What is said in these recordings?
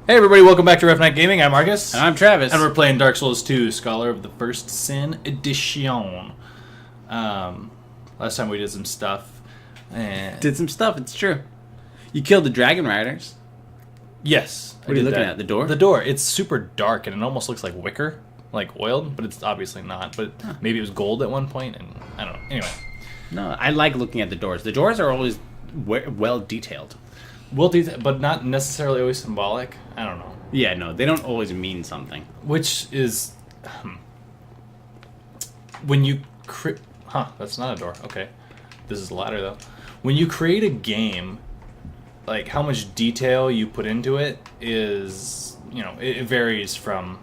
Hey everybody, welcome back to Rough Night Gaming. I'm Marcus. And I'm Travis. And we're playing Dark Souls 2, Scholar of the First Sin Edition. Last time we did some stuff. It's true. You killed the Dragon Riders. Yes. What are you looking at? The door? The door. It's super dark and it almost looks like wicker, like oiled, but it's obviously not. But maybe it was gold at one point, and I don't know. Anyway. No, I like looking at the doors. The doors are always well detailed. Well detailed, but not necessarily always symbolic. I don't know. Yeah, no, they don't always mean something. Which is... when you... that's not a door. Okay. This is a ladder, though. When you create a game, like, how much detail you put into it is... You know, it varies from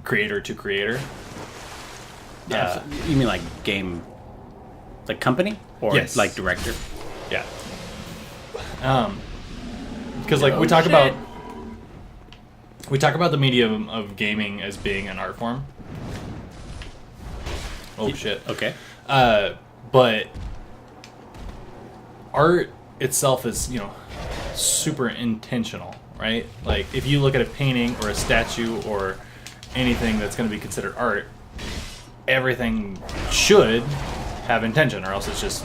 creator to creator. Yeah, so you mean like game... Like company? Or yes. Like director? Yeah. Because like we talk about the medium of gaming as being an art form. Oh shit. Okay. But art itself is, super intentional, right? Like if you look at a painting or a statue or anything that's going to be considered art, everything should have intention, or else it's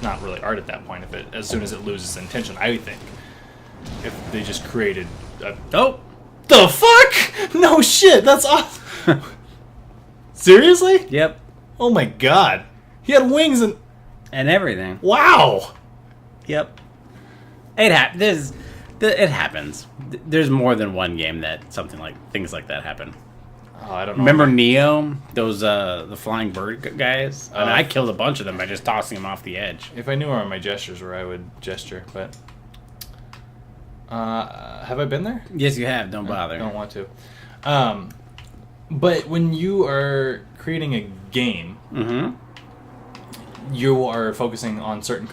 not really art at that point. As soon as it loses intention, I think. If they just created Oh! The fuck? No shit, that's awesome. Seriously? Yep. Oh my god. He had wings and everything. wow. Yep. It happens. There's more than one game that things like that happen. Oh, I don't know. Remember Neo? Those the flying bird guys? I killed a bunch of them by just tossing them off the edge. If I knew where my gestures were, I would gesture, but have I been there? Yes, you have. Don't bother. I don't want to. But when you are creating a game, you are focusing on certain...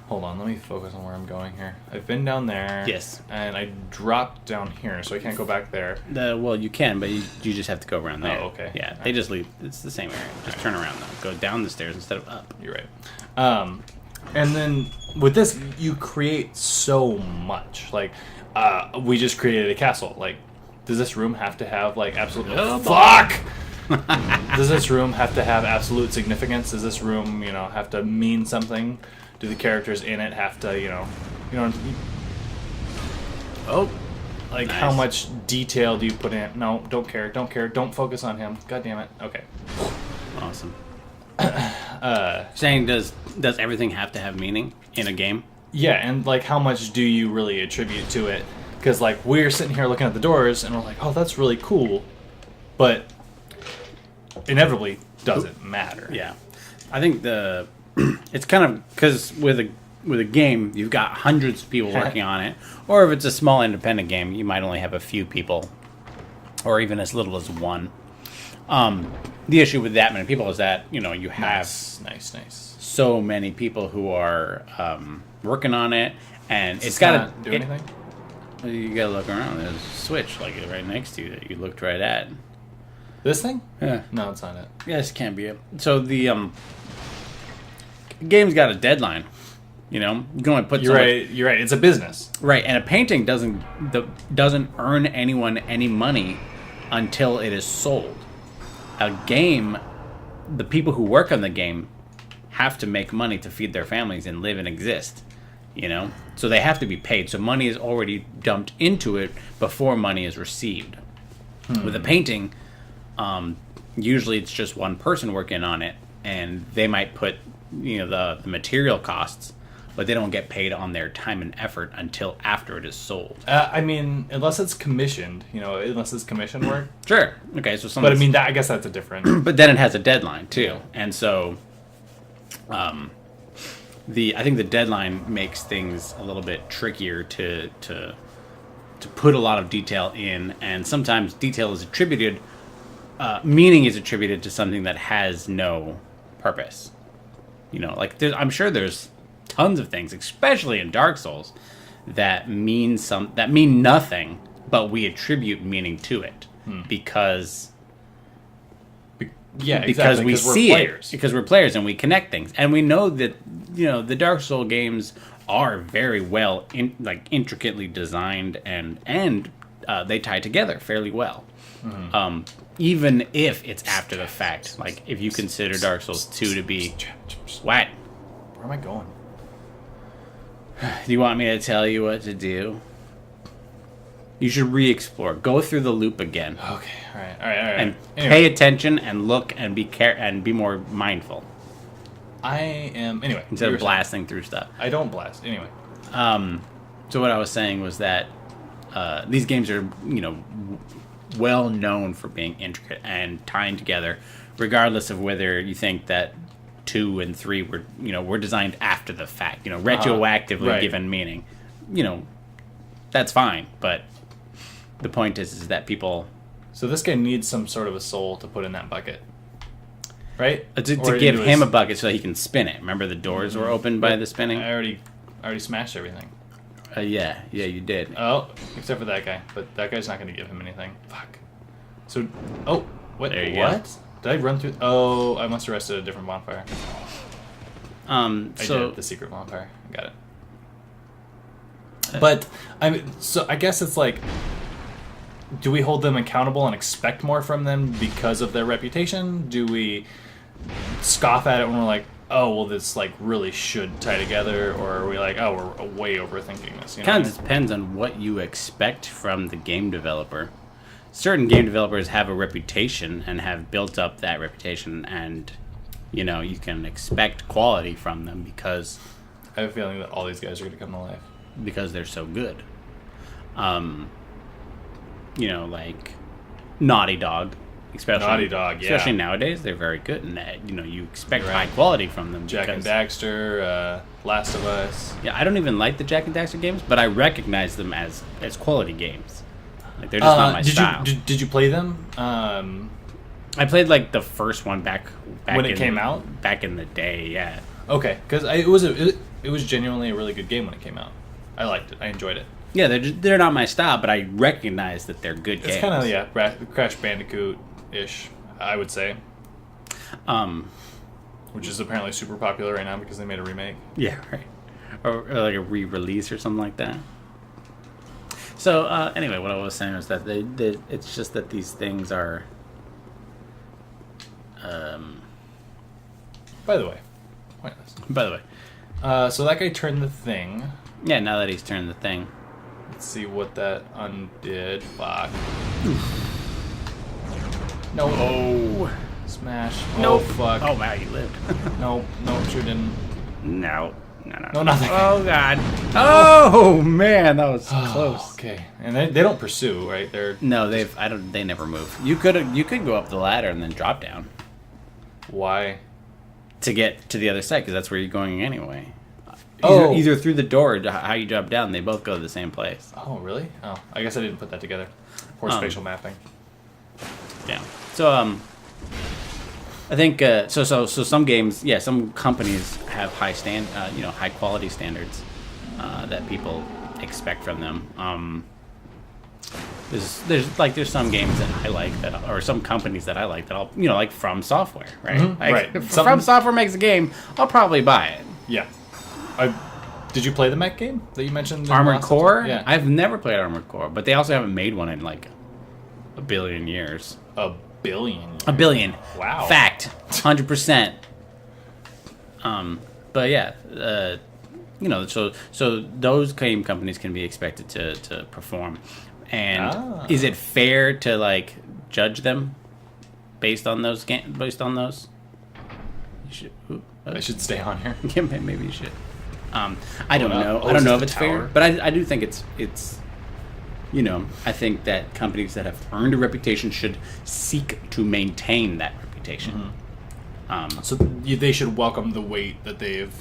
Hold on, let me focus on where I'm going here. I've been down there. Yes. And I dropped down here, so I can't go back there. Well, you can, but you just have to go around there. Oh, okay. Yeah, they just leave. It's the same area. Just turn around, though. Go down the stairs instead of up. You're right. And then with this, you create so much. Like, we just created a castle. Like, does this room have to have, like, absolute... Oh, fuck! Does this room have to have absolute significance? Does this room, have to mean something? Do the characters in it have to, Oh, like nice. How much detail do you put in? No, don't care, don't focus on him. God damn it. Okay. Awesome. Saying does everything have to have meaning in a game? Yeah, and like how much do you really attribute to it? Because like we're sitting here looking at the doors and we're like, oh, that's really cool, but inevitably doesn't matter. Yeah, I think it's kind of because with a game you've got hundreds of people working on it, or if it's a small independent game you might only have a few people, or even as little as one. The issue with that many people is that you have nice so many people who are working on it, and it's got to do anything. You gotta look around. There's a switch like right next to you that you looked right at. This thing? Yeah. No, it's not it. Yes, it can't be it. So the game's got a deadline. You can only put. You're right. It's a business. Right, and a painting doesn't earn anyone any money until it is sold. A game, the people who work on the game have to make money to feed their families and live and exist. So they have to be paid. So money is already dumped into it before money is received. With a painting, usually it's just one person working on it, and they might put the material costs, but they don't get paid on their time and effort until after it is sold. I mean, unless it's commissioned, unless it's commission work. Sure. Okay. So, but I mean, I guess that's a different. But then it has a deadline too, and so, I think the deadline makes things a little bit trickier to put a lot of detail in, and sometimes detail is attributed, meaning is attributed to something that has no purpose. I'm sure there's tons of things, especially in Dark Souls, that mean nothing, but we attribute meaning to it because Yeah, because exactly, we we're see players. it, because we're players and we connect things, and we know that the Dark Souls games are very well intricately designed, and they tie together fairly well. Mm-hmm. Even if it's after the fact, like if you consider Dark Souls 2 to be what? Where am I going? Do you want me to tell you what to do? You should re-explore. Go through the loop again. Okay, all right. And pay attention and look and be more mindful. I am anyway. Instead of blasting through stuff. I don't blast anyway. So what I was saying was that these games are, well known for being intricate and tying together, regardless of whether you think that 2 and 3 were designed after the fact, retroactively given meaning. That's fine, but the point is that people. So this guy needs some sort of a soul to put in that bucket, right? To give him a bucket so he can spin it. Remember the doors were opened by the spinning? I already smashed everything. Yeah, you did. Oh, except for that guy. But that guy's not going to give him anything. Fuck. So, what? There you what? Go. Did I run through? Oh, I must have rested a different bonfire. I did the secret bonfire. Got it. But I guess it's like, do we hold them accountable and expect more from them because of their reputation? Do we scoff at it when we're like, oh, well, this like really should tie together, or are we like, oh, we're way overthinking this? Kind of depends on what you expect from the game developer. Certain game developers have a reputation and have built up that reputation, and you can expect quality from them because I have a feeling that all these guys are going to come to life because they're so good. Like Naughty Dog. Especially nowadays, they're very good, and you expect high quality from them. Jack and Daxter, Last of Us. Yeah, I don't even like the Jack and Daxter games, but I recognize them as quality games. Like they're just not my style. Did you play them? I played like the first one back when it came out. Back in the day, yeah. Okay, because it was genuinely a really good game when it came out. I liked it. I enjoyed it. Yeah, they're not my style, but I recognize that they're good games. It's kind of Crash Bandicoot-ish, I would say. Which is apparently super popular right now because they made a remake. Yeah, right. Or like a re-release or something like that. So anyway, what I was saying was that it's just that these things are. By the way, pointless. So that guy turned the thing. Yeah, now that he's turned the thing. Let's see what that undid. Fuck. No. Oh. Smash. Nope. Oh, fuck. Oh, wow, you lived. No, sure didn't. No, nothing. Oh, God. Oh, man, that was close. Okay. And they don't pursue, right? They never move. You could go up the ladder and then drop down. Why? To get to the other side, because that's where you're going anyway. Either through the door or how you drop down, they both go to the same place. Oh, really? Oh, I guess I didn't put that together. Poor spatial mapping. Yeah. So, I think so some games, some companies have high quality standards that people expect from them. There's some games that I like or some companies that I like that I'll like From Software, right? Mm-hmm. Right. If From Software makes a game, I'll probably buy it. Yeah. Did you play the mech game that you mentioned? Armored Core? Yeah. I've never played Armored Core, but they also haven't made one in like a billion years. A billion? A billion. Wow. Fact. 100%. But yeah, so those game companies can be expected to perform. And is it fair to like judge them based on those? You should. I should stay on here. Yeah, maybe you should. I don't know. I don't know if it's fair, but I do think it's. I think that companies that have earned a reputation should seek to maintain that reputation. Mm-hmm. So they should welcome the weight that they've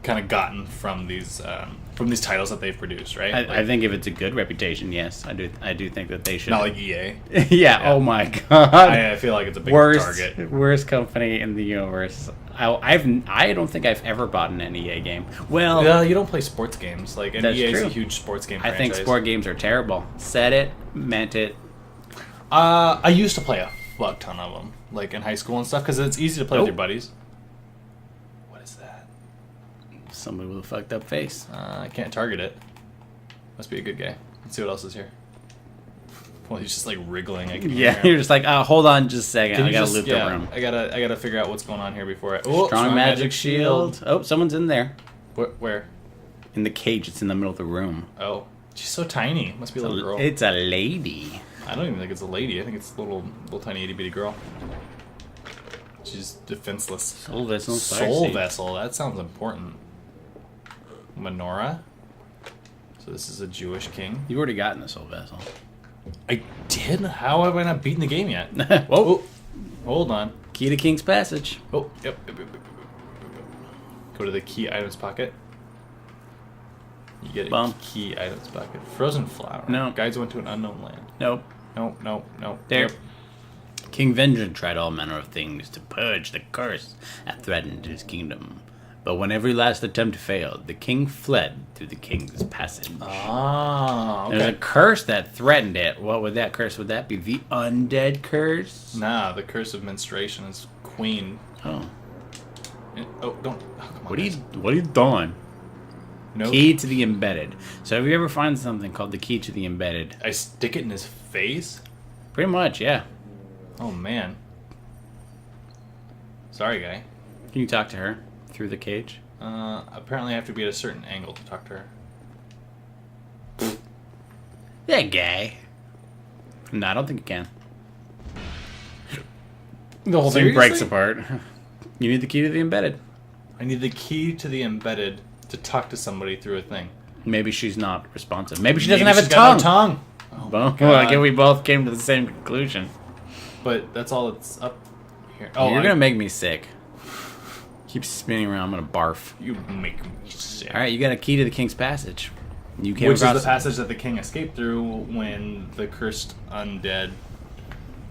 kind of gotten from these titles that they've produced, right? I think if it's a good reputation, yes, I do think that they should. Not like EA. Yeah. Oh my god. I feel like it's a big target. Worst company in the universe. I don't think I've ever bought an EA game. Well, you don't play sports games. Like, and EA is a huge sports game franchise. I think sport games are terrible. Said it, meant it. I used to play a fuck ton of them, like in high school and stuff, because it's easy to play with your buddies. What is that? Somebody with a fucked up face. I can't target it. Must be a good guy. Let's see what else is here. Well, he's just like wriggling. I can hear him. You're just like, hold on just a second. I gotta loot the room. I gotta figure out what's going on here before I... Oh, strong magic shield. Oh, someone's in there. Where? In the cage. It's in the middle of the room. Oh. She's so tiny. Must be a little girl. It's a lady. I don't even think it's a lady. I think it's a little tiny itty bitty girl. She's defenseless. Soul vessel. Soul vessel. That sounds important. Menorah. So this is a Jewish king. You already gotten the soul vessel. I did? How have I not beaten the game yet? Whoa. Oh, hold on. Key to King's Passage. Oh, yep. Go to the key items pocket. You get a key items pocket. Frozen flower. No. Guides went to an unknown land. Nope. Nope. There. Yep. King Vengeance tried all manner of things to purge the curse that threatened his kingdom. But when every last attempt failed, the king fled through the King's Passage. Ah, okay. There's a curse that threatened it. What would that curse would that be? The undead curse? Nah, the curse of menstruation is queen. Oh. Oh, don't. Oh, come on, What are you doing? No. Key to the embedded. So if you ever find something called the key to the embedded, I stick it in his face? pretty much, yeah. Oh, man. Sorry, guy. Can you talk to her through the cage? Apparently I have to be at a certain angle to talk to her. That guy. No, I don't think you can. The whole thing breaks apart. You need the key to the embedded. I need the key to the embedded to talk to somebody through a thing. Maybe she's not responsive. Maybe she doesn't have a she's tongue. got no tongue. Oh, Well, God. I guess we both came to the same conclusion. But that's all that's up here. Oh, You're gonna make me sick. Keep spinning around. I'm gonna barf. You make me sick. All right, you got a key to the King's Passage. You came Which is across the passage that the king escaped through when the cursed undead...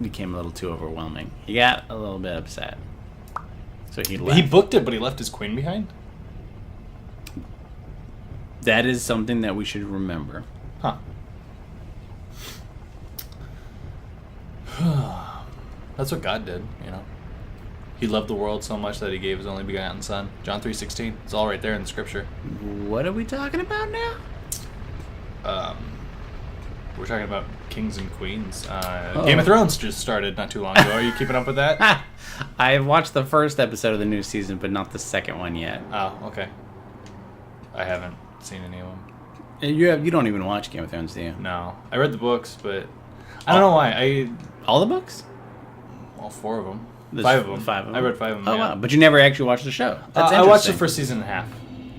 became a little too overwhelming. He got a little bit upset, so he left. He booked it, but he left his queen behind? That is something that we should remember. Huh. That's what God did, you know. He loved the world so much that he gave his only begotten son. John 3:16. It's all right there in the scripture. What are we talking about now? We're talking about kings and queens. Game of Thrones just started not too long ago. Are you keeping up with that? I watched the first episode of the new season, but not the second one yet. Oh, okay. I haven't seen any of them. You don't even watch Game of Thrones, do you? No. I read the books, but I don't know why. All the books? All 4 of them. There's 5 of them. 5 of them. I read 5 of them. Oh, yeah. wow. But you never actually watched the show. That's I watched the interesting. first season and a half.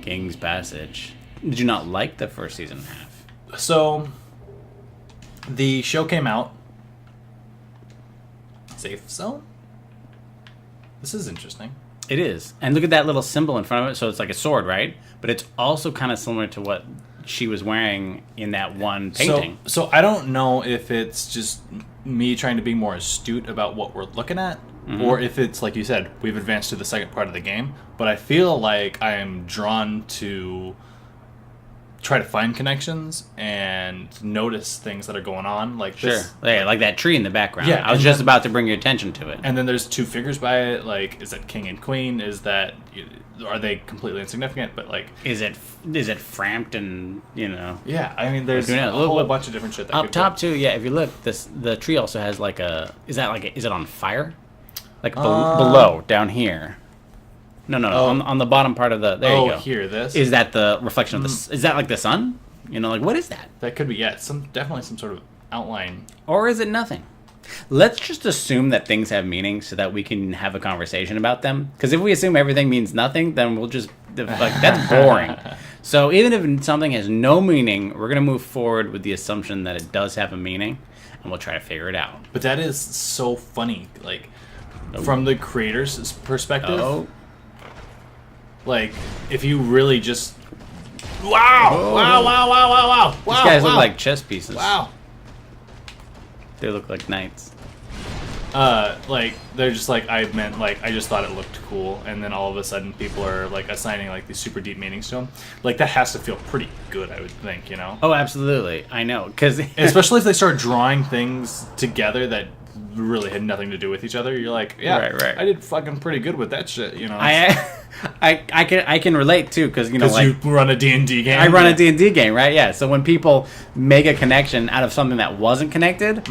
King's Passage. Did you not like the first season and a half? So, the show came out. Safe zone? This is interesting. It is. And look at that little symbol in front of it. So it's like a sword, right? But it's also kind of similar to what she was wearing in that one painting. So I don't know if it's just me trying to be more astute about what we're looking at, or if it's, like you said, we've advanced to the second part of the game. But I feel like I am drawn to try to find connections and notice things that are going on. Like this, Yeah, like that tree in the background. Yeah, I was and just then- about to bring your attention to it. And then there's 2 figures by it. Like, is that king and queen? Is that... Are they completely insignificant? But, like... Is it framped and, Yeah, I mean, there's Who a knows? whole Look, bunch of different shit that up could top too, yeah, if you look, the tree also has like a... Is it on fire? Like below, down here. No, on the bottom part of the... There you go. Oh, here, this? Is that the reflection of the... Is that like the sun? Like, what is that? That could be, yeah. Definitely some sort of outline. Or is it nothing? Let's just assume that things have meaning so that we can have a conversation about them. Because if we assume everything means nothing, then we'll just... that's boring. So even if something has no meaning, we're going to move forward with the assumption that it does have a meaning, and we'll try to figure it out. But that is so funny. Like, from the creator's perspective, like, if you really just... Wow! Oh. Wow! These guys look like chess pieces. Wow! They look like knights. Like, they're just like, I just thought it looked cool, and then all of a sudden people are, like, assigning, like, these super deep meanings to them. Like, that has to feel pretty good, I would think, Oh, absolutely. I know, because... Especially if they start drawing things together that really had nothing to do with each other, you're like, yeah, Right. I did fucking pretty good with that shit, you know. I can relate too, because you know, Because like you run a D&D game. I run a D&D game, right? Yeah. So when people make a connection out of something that wasn't connected,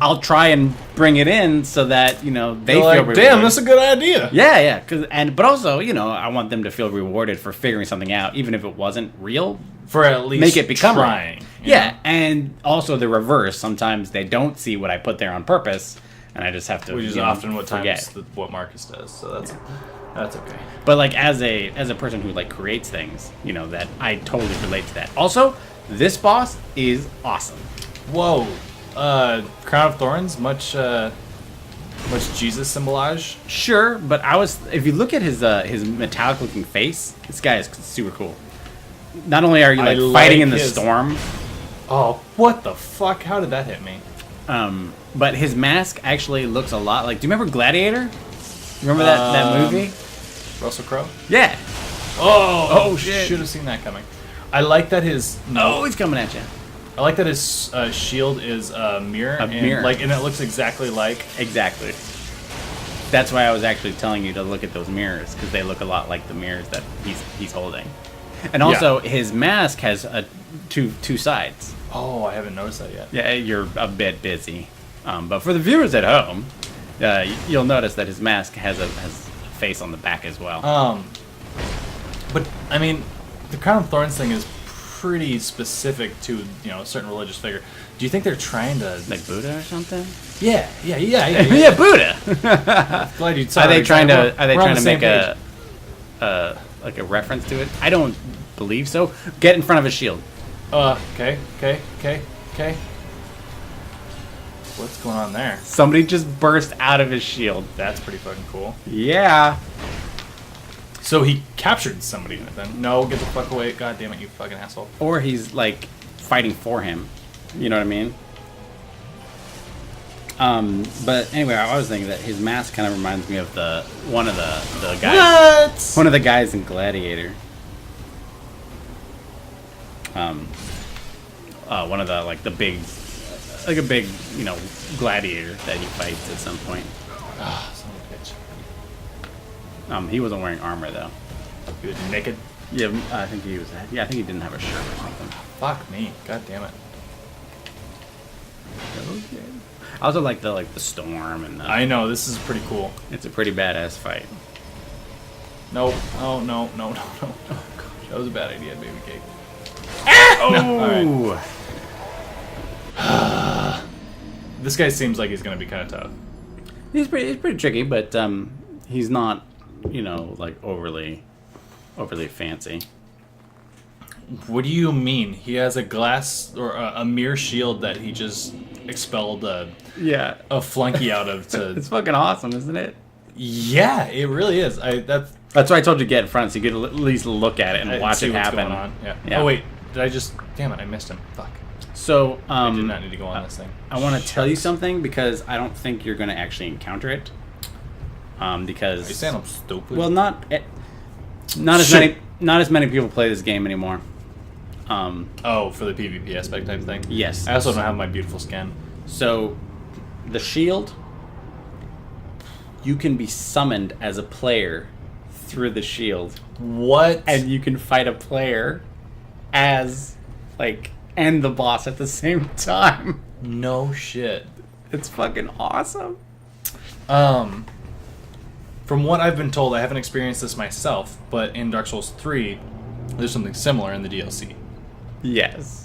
I'll try and bring it in so that you know they You're feel like, rewarded. damn, that's a good idea. Yeah. But also, you know, I want them to feel rewarded for figuring something out, even if it wasn't real. For at least Make it become trying. you Yeah, know? and also the reverse. Sometimes they don't see what I put there on purpose, and I just have to. Which is you know, often what forget. what Marcus does. So that's okay. But like as a person who like creates things, you know, that I totally relate to that. Also, this boss is awesome. Whoa, Crown of Thorns, much Jesus symbolage. Sure, but if you look at his metallic looking face, this guy is super cool. Not only are you like fighting in the storm, Oh, what the fuck? How did that hit me? but his mask actually looks a lot like. Do you remember Gladiator? Remember that movie? Russell Crowe. Yeah. Oh shit. Should have seen that coming. I like that his Oh, he's coming at you. I like that his shield is a mirror. A mirror. And it looks exactly like. Exactly. That's why I was actually telling you to look at those mirrors, because they look a lot like the mirrors that he's holding. And also, his mask has two sides. Oh, I haven't noticed that yet. Yeah, you're a bit busy. But for the viewers at home, you'll notice that his mask has a face on the back as well. But I mean, the Crown of Thorns thing is pretty specific to a certain religious figure. Do you think they're trying to Like Buddha or something? Yeah, Yeah, Buddha. Glad you. Are they trying to we're on the make same like a reference to it? I don't believe so. Get in front of a shield. Okay. What's going on there? Somebody just burst out of his shield. That's pretty fucking cool. Yeah. So he captured somebody in it then. No, get the fuck away. God damn it, you fucking asshole. Or he's like fighting for him. You know what I mean? But anyway, I was thinking that his mask kind of reminds me of one of the guys. What? One of the guys in Gladiator. One of the big, like a big, gladiator that he fights at some point. Ah, son of a bitch. He wasn't wearing armor though. He was naked. Yeah, I think he was. Yeah, I think he didn't have a shirt or something. Fuck me. God damn it. Okay. I also like the storm and I know, this is pretty cool. it's a pretty badass fight. Nope. Oh, no. Oh, gosh. That was a bad idea, Babycake. Oh! This guy seems like he's going to be kind of tough. He's pretty tricky, but he's not, like overly fancy. What do you mean? He has a glass or a mirror shield that he just expelled a flunky out of to... It's fucking awesome, isn't it? Yeah, it really is. That's why I told you to get in front so you could at least look at it and watch see it what's happen. going on. Yeah. Yeah. Oh, wait. Did I just... Damn it, I missed him. Fuck. So, I did not need to go on this thing. I want to tell you something because I don't think you're going to actually encounter it. Because... Are you saying I'm stupid? Well, not as many people play this game anymore. Oh, for the PvP aspect type thing? Yes. I also don't have my beautiful skin. So, the shield, you can be summoned as a player through the shield. What? And you can fight a player as, and the boss at the same time. No shit. It's fucking awesome. From what I've been told, I haven't experienced this myself, but in Dark Souls 3, there's something similar in the DLC. Yes.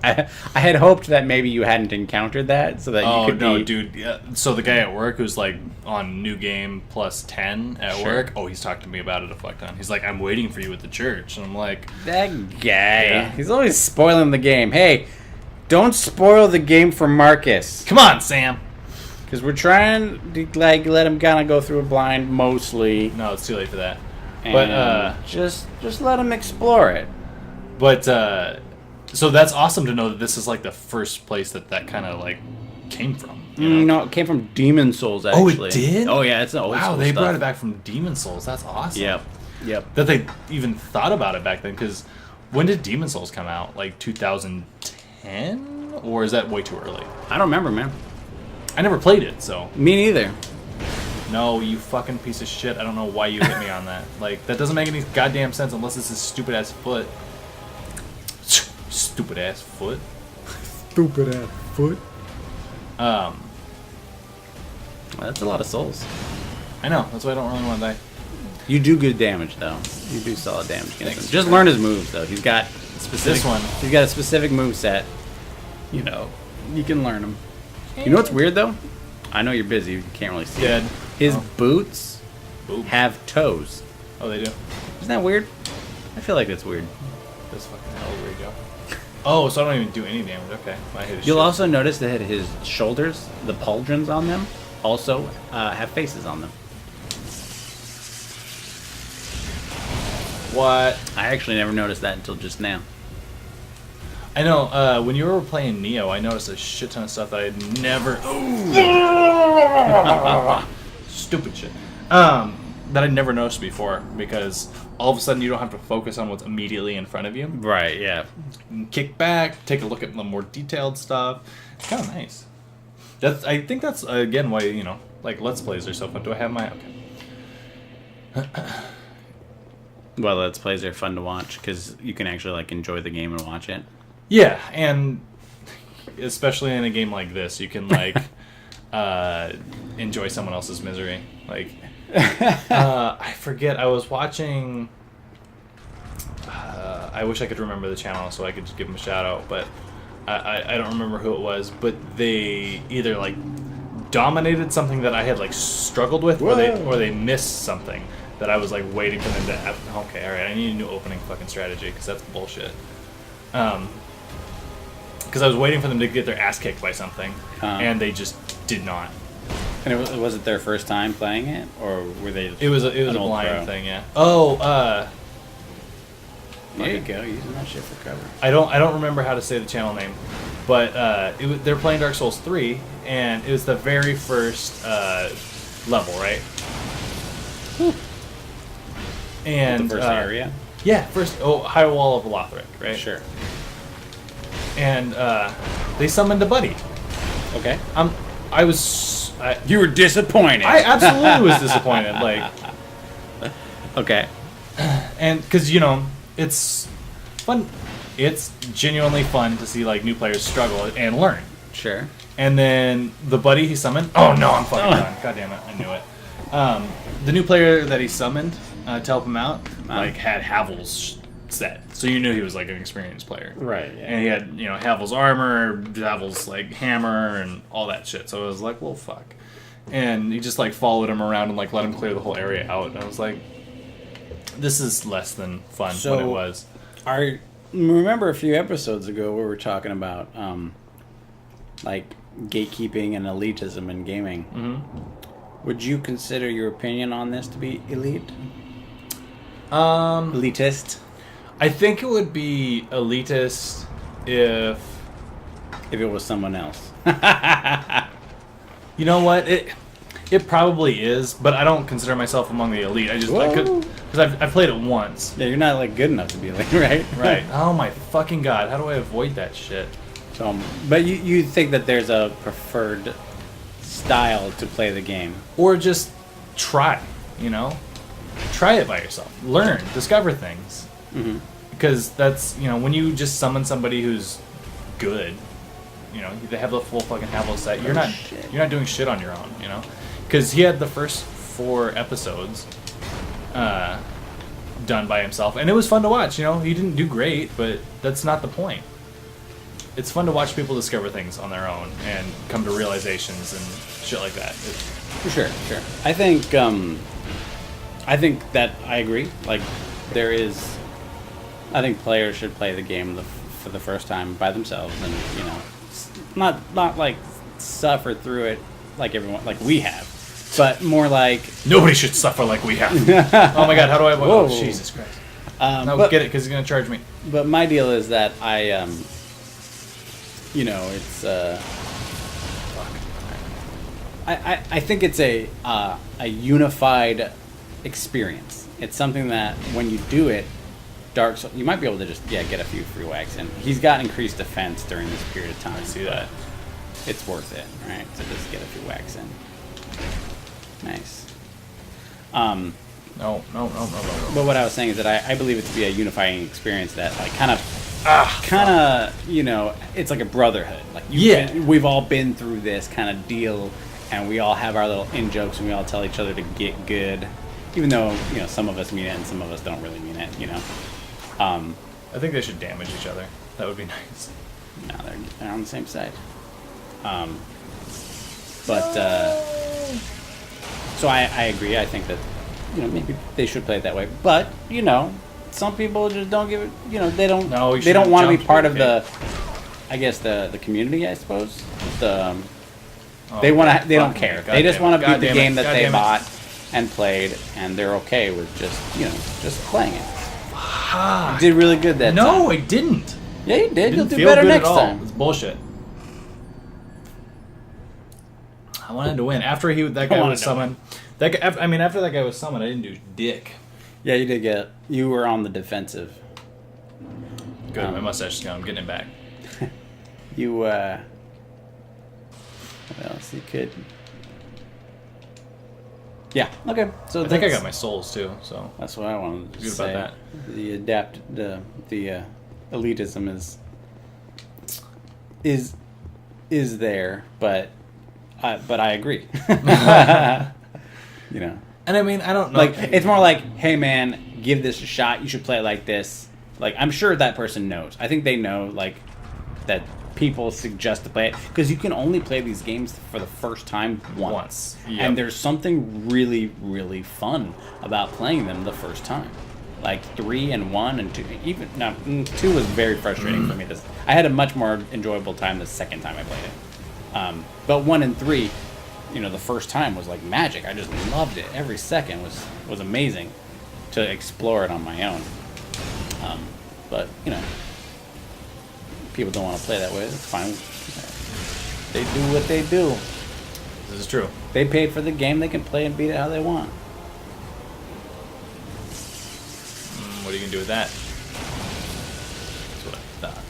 I had hoped that maybe you hadn't encountered that, so that you could be... dude. Yeah. So the guy at work who's on New Game plus 10 at work, he's talked to me about it a fuck ton. He's like, I'm waiting for you at the church. And I'm like... That guy. Yeah. He's always spoiling the game. Hey, don't spoil the game for Marcus. Come on, Sam! Because we're trying to, let him kind of go through it blind, mostly. No, it's too late for that. And But, just let him explore it. But, so that's awesome to know that this is, the first place that kind of, came from. You know? No, it came from Demon Souls, actually. Oh, it did? Oh, yeah, it's an old Wow, school they stuff. brought it back from Demon Souls. That's awesome. Yep. That they even thought about it back then, because when did Demon Souls come out? 2010? Or is that way too early? I don't remember, man. I never played it, so. Me neither. No, you fucking piece of shit. I don't know why you hit me on that. Like, that doesn't make any goddamn sense unless it's his stupid ass foot. Stupid ass foot. Stupid ass foot. Well, that's a lot of souls. I know. That's why I don't really want to die. You do good damage, though. You do solid damage against him. Just learn his moves, though. He's got specific. This one. He's got a specific move set. You know, you can learn them. You know what's weird, though? I know you're busy. You can't really see Dead. it. His boots have toes. Oh, they do? Isn't that weird? I feel like that's weird. That's fucking hell. Where you go? Oh, so I don't even do any damage. Okay. I hit his You'll shit. also notice that his shoulders, the pauldrons on them, also have faces on them. What? I actually never noticed that until just now. I know, when you were playing Neo, I noticed a shit ton of stuff that I had never... Stupid shit. That I'd never noticed before, because all of a sudden you don't have to focus on what's immediately in front of you. Right, yeah. You can kick back, take a look at the more detailed stuff. It's kind of nice. I think that's, again, why, you know, like, Let's Plays are so fun. Do I have my... Okay. Well, Let's Plays are fun to watch, because you can actually, like, enjoy the game and watch it. Yeah, and especially in a game like this, you can like enjoy someone else's misery. Like, I forget. I was watching. I wish I could remember the channel so I could just give them a shout out, but I don't remember who it was. But they either like dominated something that I had like struggled with, or they missed something that I was like waiting for them to. Okay, all right. I need a new opening fucking strategy because that's bullshit. Because I was waiting for them to get their ass kicked by something, and they just did not. And was it their first time playing it, or were they? It was a blind thing, yeah. Oh, there you go, using that shit for cover. I don't remember how to say the channel name, but they're playing Dark Souls 3, and it was the very first level, right? Whew. And the first area. Yeah, High Wall of Lothric, right? Sure. And they summoned a buddy. Okay. You were disappointed. I absolutely was disappointed. Like, okay. And because you know it's fun, it's genuinely fun to see like new players struggle and learn. Sure. And then the buddy he summoned. Oh no, I'm fucking done. God damn it, I knew it. The new player that he summoned to help him out, like had Havel's set, so you knew he was like an experienced player, right? Yeah. And he had, you know, Havel's armor, Havel's like hammer, and all that shit. So I was like, well, fuck. And he just like followed him around and like let him clear the whole area out. And I was like, this is less than fun. So what it was. Remember a few episodes ago we were talking about like gatekeeping and elitism in gaming. Mm-hmm. Would you consider your opinion on this to be elite? Elitist? I think it would be elitist if it was someone else. You know what? It probably is, but I don't consider myself among the elite. I could because I've played it once. Yeah, you're not like good enough to be elite, right? Right. Oh my fucking god! How do I avoid that shit? So, but you think that there's a preferred style to play the game, or just try? You know, try it by yourself. Learn, discover things. Mm-hmm. Because that's, you know, when you just summon somebody who's good, you know, they have the full fucking Havel set. You're not doing shit on your own, you know. Because he had the first 4 episodes done by himself, and it was fun to watch. You know, he didn't do great, but that's not the point. It's fun to watch people discover things on their own and come to realizations and shit like that. Sure. I think that I agree. Like, I think players should play the game for the first time by themselves, and you know, not like suffer through it like everyone, like we have, but more like nobody should suffer like we have. Oh my god, how do I? Oh Jesus Christ! No, get it because he's gonna charge me. But my deal is that I, you know, it's I think it's a unified experience. It's something that when you do it. Dark Souls, you might be able to just get a few free whacks in. He's got increased defense during this period of time. I see that. it's worth it, right? To just get a few whacks in. Nice. No. But what I was saying is that I believe it to be a unifying experience that like kind of you know, it's like a brotherhood. Like we've all been through this kind of deal, and we all have our little in jokes, and we all tell each other to get good, even though you know some of us mean it and some of us don't really mean it. You know. I think they should damage each other. That would be nice. No, they're on the same side. So I agree. I think that you know maybe they should play it that way. But you know, some people just don't give it. You know, they don't. No, they don't want to be jump part to of it. I guess the community. I suppose they want to. They don't care. God They just damn it. want to beat God the damn game it. that God they damn it. bought and played, and they're okay with just playing it. You did really good that time. No, I didn't. Yeah, you did. You'll Didn't do feel better good next at all. time. It's bullshit. I wanted to win. After that guy was summoned. After that guy was summoned, I didn't do dick. Yeah, you did you were on the defensive. Good, my mustache is gone. I'm getting it back. What else you could? Yeah. Okay. So I think I got my souls too. So that's what I wanted to good say. about The elitism is there, but I agree. You know. And I mean, I don't know. Like it's more like, hey man, give this a shot. You should play it like this. Like I'm sure that person knows. I think they know like that people suggest to play it because you can only play these games for the first time once. Yep. And there's something really really fun about playing them the first time. Like 3 and 1 and 2. Even no, 2 was very frustrating for me. I had a much more enjoyable time the second time I played it. But 1 and 3. You know, the first time was like magic. I just loved it. Every second was amazing to explore it on my own. But you know, people don't want to play that way. That's fine. They do what they do. This is true. They paid for the game. They can play and beat it how they want. What are you gonna do with that? That's what I thought.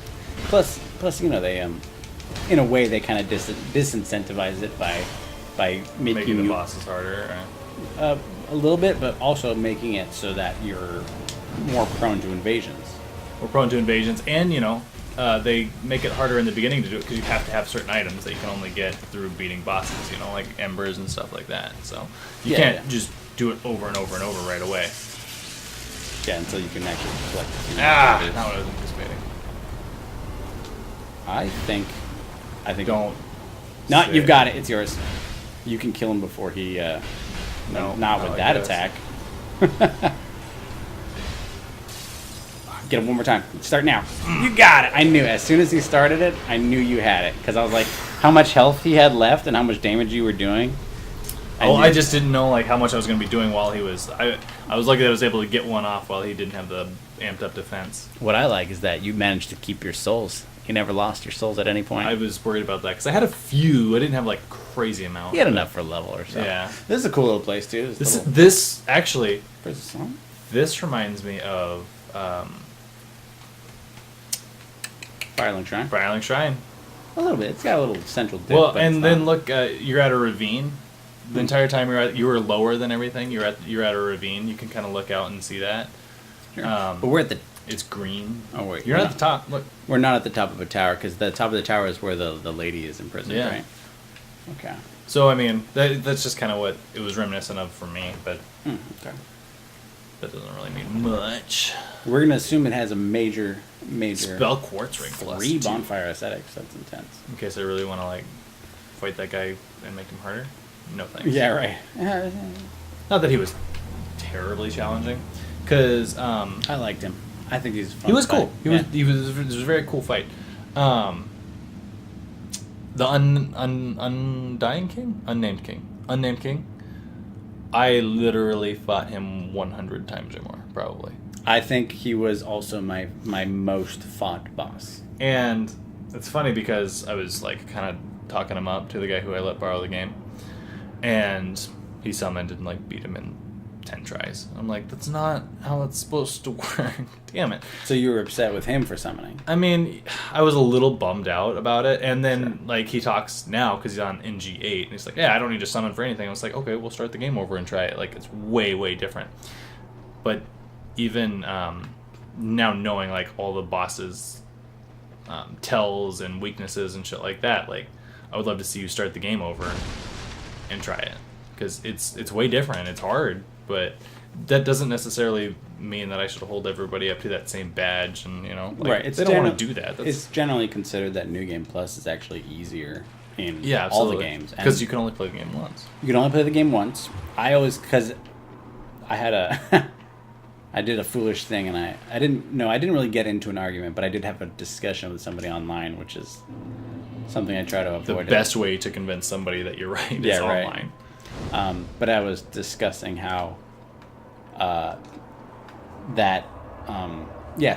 Plus, you know, they in a way they kind of disincentivize it by making the you bosses harder. a little bit, but also making it so that you're more prone to invasions. We're prone to invasions, and you know, they make it harder in the beginning to do it because you have to have certain items that you can only get through beating bosses. You know, like embers and stuff like that. So you can't just do it over and over and over right away. Yeah, until you can actually collect. Not what I was anticipating. I think. Don't. Not say you've got it. It's yours. You can kill him before he. Not with that attack. Get him one more time. Start now. You got it. I knew as soon as he started it, I knew you had it because I was like, how much health he had left and how much damage you were doing. I just didn't know like how much I was going to be doing while he was. I was lucky that I was able to get one off while he didn't have the amped up defense. What I like is that you managed to keep your souls. You never lost your souls at any point. I was worried about that because I had a few. I didn't have like crazy amount. You had enough for a level or so. Yeah. This is a cool little place too. This actually. Where's the song? This reminds me of Firelink Shrine. Firelink Shrine. A little bit. It's got a little central dip. Well, but and then look, you're at a ravine. The entire time you were lower than everything. You're at a ravine. You can kind of look out and see that. Sure. But we're at the. It's green. Oh wait, you're not at the top. Look, we're not at the top of a tower because the top of the tower is where the lady is imprisoned, Yeah. right? Okay. So I mean, that's just kind of what it was reminiscent of for me, but Okay. that doesn't really mean much. We're gonna assume it has a major Spell quartz ring plus 3 2. bonfire aesthetics. That's intense. In case I really want to like fight that guy and make him harder. No thanks. Yeah, right. Not that he was terribly challenging, because I liked him. I think he's fun. he was to fight. cool. It was a very cool fight. The unnamed king. I literally fought him 100 times or more, probably. I think he was also my most fought boss. And it's funny because I was like kind of talking him up to the guy who I let borrow the game, and he summoned and like beat him in 10 tries. I'm like, that's not how it's supposed to work. Damn it. So you were upset with him for summoning? I mean, I was a little bummed out about it, and then like he talks now because he's on NG8, and he's like, "Yeah, I don't need to summon for anything." I was like, "Okay, we'll start the game over and try it." Like it's way different. But even now knowing like all the bosses' tells and weaknesses and shit like that, like I would love to see you start the game over and try it because it's way different. It's hard, but that doesn't necessarily mean that I should hold everybody up to that same badge, and like, right. they don't want to do that. It's generally considered that New Game Plus is actually easier in absolutely. all the games because you can only play the game once. You can only play the game once. I always because I had a I did a foolish thing, and I didn't really get into an argument, but I did have a discussion with somebody online, which is something I try to avoid. The best way to convince somebody that you're right is online. But I was discussing how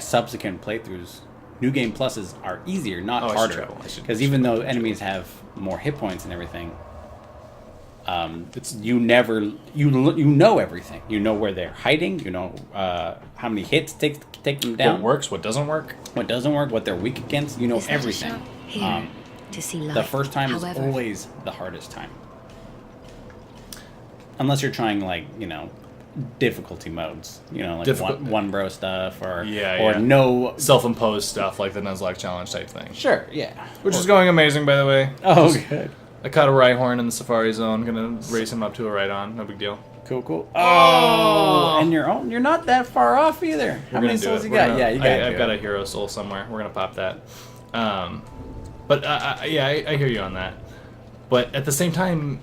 subsequent playthroughs, New Game Pluses are easier, not harder. Because even though enemies have more hit points and everything, you know everything. You know where they're hiding. You know how many hits take them down. What works, what doesn't work. What doesn't work, what they're weak against. You know everything. To see light. The first time is always the hardest time. Unless you're trying difficulty modes, like one bro stuff or no self-imposed stuff like the Nuzlocke challenge type thing. Sure, yeah. Which is going amazing, by the way. Oh, good. I caught a Rhyhorn in the Safari Zone. Gonna race him up to a Rhydon. No big deal. Cool. Oh, and you're not that far off either. How many souls you got? I've got a hero soul somewhere. We're gonna pop that. But I hear you on that. But at the same time,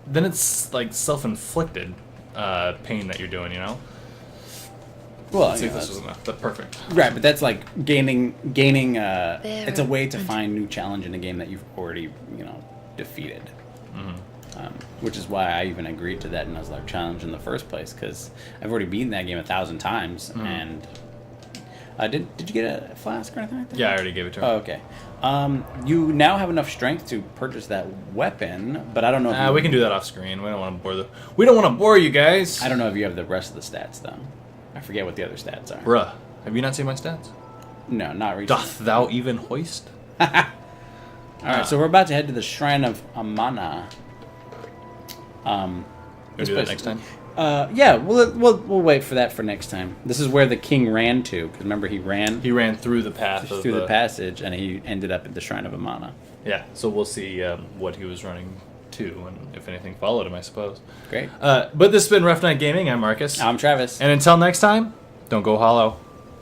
then it's like self-inflicted pain that you're doing, Well, let's see if this was enough. That's perfect. Right, but that's like gaining. It's a way to find new challenge in a game that you've already, defeated. Mm-hmm. Which is why I even agreed to that Nuzlocke challenge in the first place, because I've already beaten that game 1,000 times, and did you get a flask or anything like that? Yeah, I already gave it to her. Oh, okay. You now have enough strength to purchase that weapon, but I don't know if we can do that off screen. We don't want to bore you guys. I don't know if you have the rest of the stats though. I forget what the other stats are. Bruh, have you not seen my stats? No, not recently. Doth thou even hoist? Alright, so we're about to head to the Shrine of Amana. We'll do that next time? Yeah, we'll wait for that for next time. This is where the king ran to, because remember he ran through the path through the passage, and he ended up at the Shrine of Amana. Yeah, so we'll see what he was running to, and if anything followed him, I suppose. Great. But this has been Rough Night Gaming. I'm Marcus. I'm Travis. And until next time, don't go hollow.